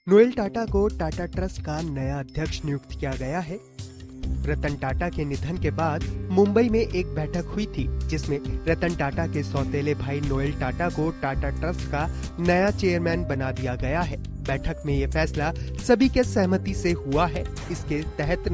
Noel Tata को Tata trust का नया अध्यक्ष नियुक्त किया गया है। रतन टाटा के निधन के बाद मुंबई में एक बैठक हुई थी जिसमें रतन टाटा के सौतेले भाई नोएल टाटा को टाटा ट्रस्ट का नया चेयरमैन बना दिया गया है। बैठक में ये फैसला सभी के सहमति से हुआ है। इसके तहत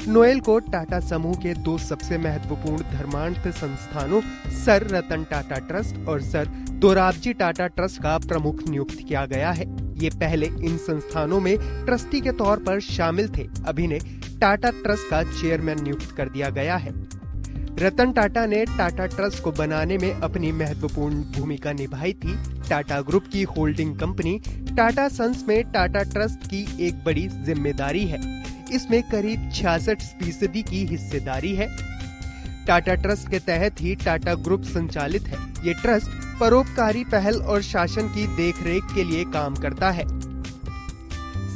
नोएल को टाटा समूह के दो सबसे महत्वपूर्ण धर्मार्थ संस्थानों सर रतन टाटा ट्रस्ट और सर दोराबजी टाटा ट्रस्ट का प्रमुख नियुक्त किया गया है। ये पहले इन संस्थानों में ट्रस्टी के तौर पर शामिल थे। अभी ने टाटा ट्रस्ट का चेयरमैन नियुक्त कर दिया गया है। रतन टाटा ने टाटा ट्रस्ट को बनाने में अपनी महत्वपूर्ण भूमिका निभाई थी। टाटा ग्रुप की होल्डिंग कंपनी टाटा सन्स में टाटा ट्रस्ट की एक बड़ी जिम्मेदारी है। इसमें करीब 66% की हिस्सेदारी है। टाटा ट्रस्ट के तहत ही टाटा ग्रुप संचालित है। ये ट्रस्ट परोपकारी पहल और शासन की देखरेख के लिए काम करता है।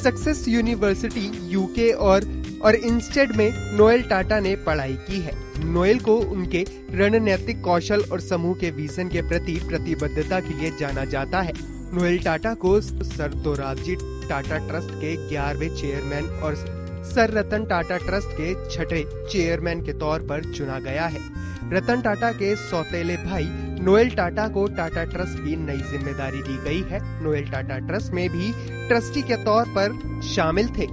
सक्सेस यूनिवर्सिटी यूके और इंस्टेड में नोएल टाटा ने पढ़ाई की है। नोएल को उनके रणनीतिक कौशल और समूह के विजन के प्रति प्रतिबद्धता के लिए जाना जाता है। नोएल टाटा को सर दोराबजी टाटा ट्रस्ट के 11वें चेयरमैन और सर रतन टाटा ट्रस्ट के 6ठे चेयरमैन के तौर पर चुना गया है। रतन टाटा के सौतेले भाई नोएल टाटा को टाटा ट्रस्ट की नई जिम्मेदारी दी गई है। नोएल टाटा ट्रस्ट में भी ट्रस्टी के तौर पर शामिल थे।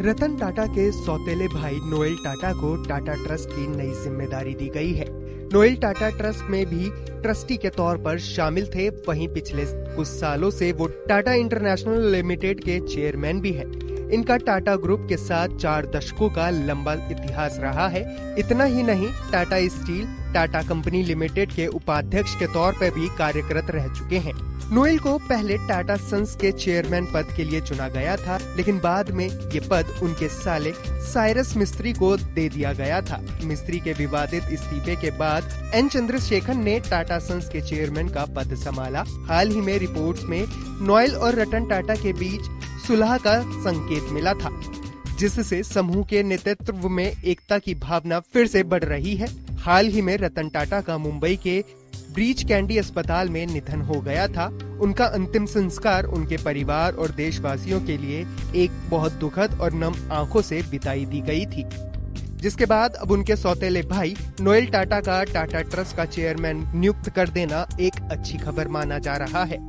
रतन टाटा के सौतेले भाई नोएल टाटा को टाटा ट्रस्ट की नई जिम्मेदारी दी गई है। नोएल टाटा ट्रस्ट में भी ट्रस्टी के तौर पर शामिल थे। वहीं पिछले कुछ सालों से वो टाटा इंटरनेशनल लिमिटेड के चेयरमैन भी है। इनका टाटा ग्रुप के साथ 4 दशकों का लंबा इतिहास रहा है। इतना ही नहीं, Tata steel Tata company limited के उपाध्यक्ष के तौर पर भी कार्यरत रह चुके हैं। नोएल को पहले टाटा सन्स के चेयरमैन पद के लिए चुना गया था, लेकिन बाद में ये पद उनके साले साइरस मिस्त्री को दे दिया गया था। मिस्त्री के विवादित इस्तीफे के बाद एन चंद्रशेखर ने टाटा सन्स के चेयरमैन का पद संभाला। हाल ही में रिपोर्ट्स में नोएल और रतन टाटा के बीच सुलह का संकेत मिला था, जिससे समूह के नेतृत्व में एकता की भावना फिर से बढ़ रही है। हाल ही में रतन टाटा का मुंबई के ब्रीच कैंडी अस्पताल में निधन हो गया था। उनका अंतिम संस्कार उनके परिवार और देशवासियों के लिए एक बहुत दुखद और नम आंखों से बिताई दी गई थी, जिसके बाद अब उनके सौतेले भाई नोएल टाटा का टाटा ट्रस्ट का चेयरमैन नियुक्त कर देना एक अच्छी खबर माना जा रहा है।